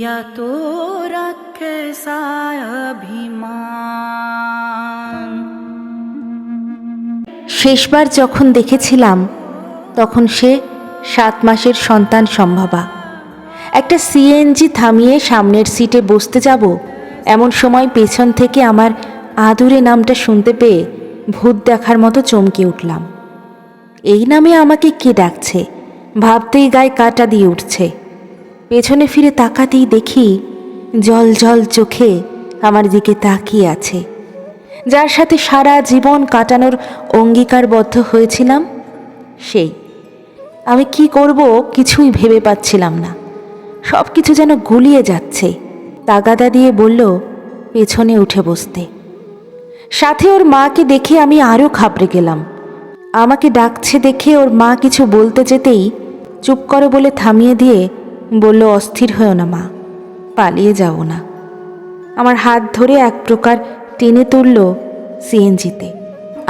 किया तो कैसा अभिमान। শেষবার যখন দেখেছিলাম তখন সে 7 মাসের সন্তান সম্ভবা। একটা সিএনজি থামিয়ে সামনের সিটে বসতে যাব এমন সময় পেছন থেকে আমার আদুরে নামটা শুনতে পেয়ে ভূত দেখার মতো চমকে উঠলাম। এই নামে আমাকে কে ডাকছে ভাবতেই গায়ে কাঁটা দিয়ে উঠছে। পেছনে ফিরে তাকাতেই দেখি জল জল চোখে আমার দিকে তাকিয়ে আছে, যার সাথে সারা জীবন কাটানোর অঙ্গীকারবদ্ধ হয়েছিলাম সেই। আমি কি করব কিছুই ভেবে পাচ্ছিলাম না, সব কিছু যেন গুলিয়ে যাচ্ছে। তাগাদা দিয়ে বলল পেছনে উঠে বসতে। সাথে ওর মাকে দেখে আমি আরও ঘাবড়ে গেলাম। আমাকে ডাকছে দেখে ওর মা কিছু বলতে যেতেই চুপ করো বলে থামিয়ে দিয়ে বলল, অস্থির হয়েও না মা, পালিয়ে যাও না। আমার হাত ধরে এক প্রকার টেনে তুলল সিএনজিতে।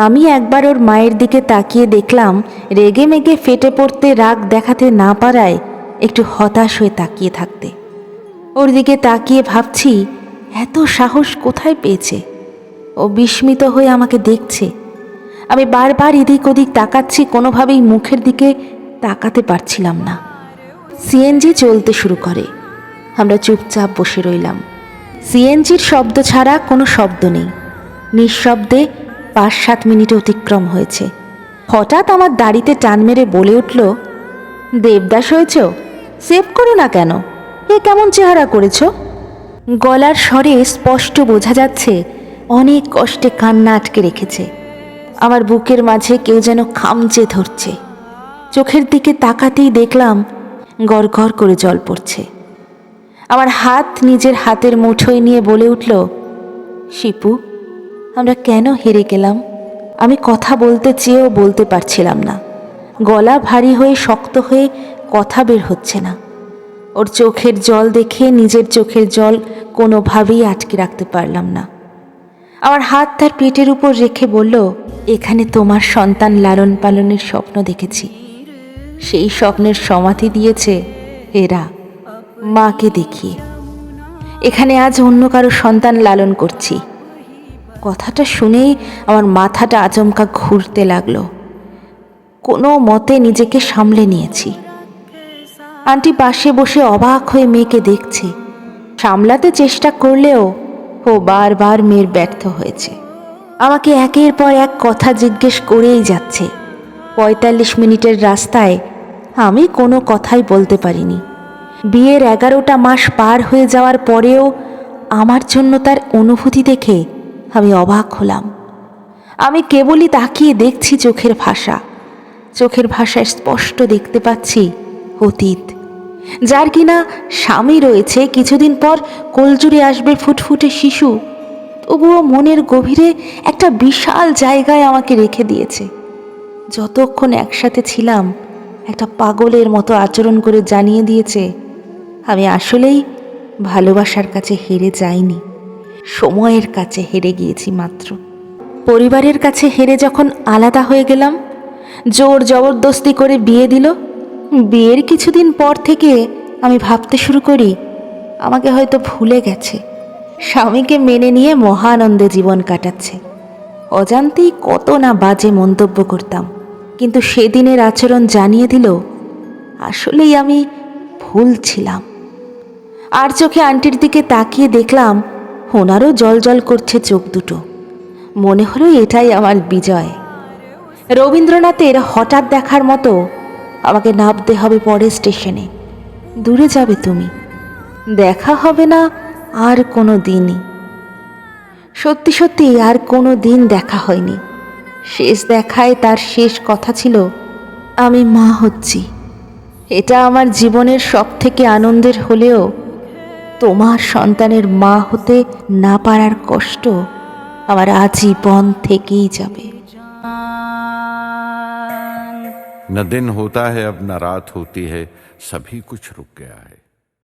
আমি একবার ওর মায়ের দিকে তাকিয়ে দেখলাম রেগে মেগে ফেটে পড়তে, রাগ দেখাতে না পারায় একটু হতাশ হয়ে তাকিয়ে থাকতে। ওর দিকে তাকিয়ে ভাবছি এত সাহস কোথায় পেয়েছে। ও বিস্মিত হয়ে আমাকে দেখছে। আমি বারবার এদিক ওদিক তাকাচ্ছি, কোনোভাবেই মুখের দিকে তাকাতে পারছিলাম না। সিএনজি চলতে শুরু করে। আমরা চুপচাপ বসে রইলাম। সিএনজির শব্দ ছাড়া কোনো শব্দ নেই। নিঃশব্দে 5-7 মিনিট অতিক্রম হয়েছে। হঠাৎ আমার দাড়িতে টান মেরে বলে উঠল, দেবদাস হয়েছ? সেভ করো না কেন? এ কেমন চেহারা করেছ? গলার স্বরে স্পষ্ট বোঝা যাচ্ছে অনেক কষ্টে কান্না আটকে রেখেছে। আমার বুকের মাঝে কেউ যেন খামচে ধরছে। চোখের দিকে তাকাতেই দেখলাম গড় গড় করে জল পড়ছে। আমার হাত নিজের হাতের মুঠোয় নিয়ে বলে উঠল, শিপু, আমরা কেন হেরে গেলাম? আমি কথা বলতে চেয়েও বলতে পারছিলাম না। গলা ভারী হয়ে শক্ত হয়ে কথা বের হচ্ছে না। ওর চোখের জল দেখে নিজের চোখের জল কোনোভাবেই আটকে রাখতে পারলাম না। আমার হাত তার পেটের উপর রেখে বলল, এখানে তোমার সন্তান লালন পালনের স্বপ্ন দেখেছি। সেই স্বপ্নের সমাধি দিয়েছে এরা মাকে দেখিয়ে। এখানে আজ অন্য কারো সন্তান লালন করছি। কথাটা শুনেই আমার মাথাটা আচমকা ঘুরতে লাগলো। কোনো মতে নিজেকে সামলে নিয়েছি। আন্টি পাশে বসে অবাক হয়ে মেয়েকে দেখছে। সামলাতে চেষ্টা করলেও ও বারবার মেয়ের ব্যর্থ হয়েছে। আমাকে একের পর এক কথা জিজ্ঞেস করেই যাচ্ছে। 45 মিনিটের রাস্তায় আমি কোনো কথাই বলতে পারিনি। বিয়ের 11টা মাস পার হয়ে যাওয়ার পরেও আমার জন্য তার অনুভূতি দেখে আমি অবাক হলাম। আমি কেবলই তাকিয়ে দেখছি চোখের ভাষা। চোখের ভাষায় স্পষ্ট দেখতে পাচ্ছি অতীত, যার কিনা স্বামী রয়েছে, কিছুদিন পর কোলজুড়ে আসবে ফুটফুটে শিশু, তবুও মনের গভীরে একটা বিশাল জায়গায় আমাকে রেখে দিয়েছে। যতক্ষণ একসাথে ছিলাম একটা পাগলের মতো আচরণ করে জানিয়ে দিয়েছে আমি আসলেই ভালোবাসার কাছে হেরে যাইনি, সময়ের কাছে হেরে গিয়েছি মাত্র। পরিবারের কাছে হেরে যখন আলাদা হয়ে গেলাম, জোর জবরদস্তি করে বিয়ে দিল। বিয়ের কিছুদিন পর থেকে আমি ভাবতে শুরু করি আমাকে হয়তো ভুলে গেছে, স্বামীকে মেনে নিয়ে মহানন্দে জীবন কাটাচ্ছে। অজান্তেই কত না বাজে মন্তব্য করতাম, কিন্তু সেদিনের আচরণ জানিয়ে দিল আসলেই আমি ভুল ছিলাম। আর চোখে আন্টির দিকে তাকিয়ে দেখলাম ওনারও জল জল করছে চোখ দুটো। মনে হলো এটাই আমার বিজয়। রবীন্দ্রনাথের হঠাৎ দেখার মতো আমাকে নামতে হবে পরের স্টেশনে। দূরে যাবে তুমি, দেখা হবে না আর কোনো দিনই। সত্যি সত্যি আর কোনো দিন দেখা হয়নি। শেষ দেখায় তার শেষ কথা ছিল, আমি মা হচ্ছি। এটা আমার জীবনের সব থেকে আনন্দের হলেও তোমার সন্তানের মা হতে না পারার কষ্ট আমার আজীবন থেকেই যাবে। न दिन होता है अब न रात होती है, सभी कुछ रुक गया है।